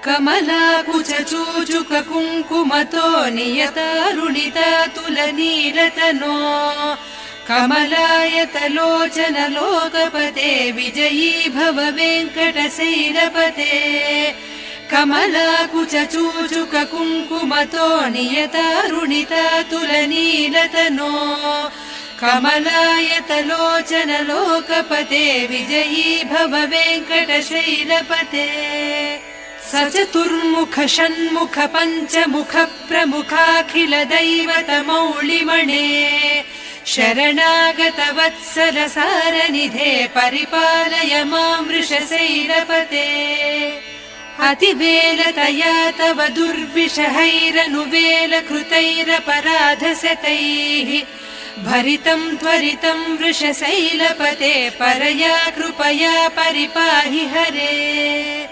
कमलाकुचूचुक कुङ्कुमतो नियतारुणिता तुलनीलतनो कमलायतलोचन लोकपते विजयी भव वेङ्कटशैलपते कमलाकुचूचुक कुङ्कुमतो नियतारुणिता तुलनीलतनो कमलायतलोचन लोकपते विजयी भव वेङ्कटशैलपते सचतुर्मुख षण्मुख पञ्चमुख प्रमुखाखिल दैवतमौलिमणे शरणागत वत्सल सारनिधे परिपालय मां वृषशैलपते अतिवेलतया तव दुर्विषहैरनुवेल कृतैरपराधशतैः भरितं त्वरितं वृषशैलपते परया कृपया परिपाहि हरे।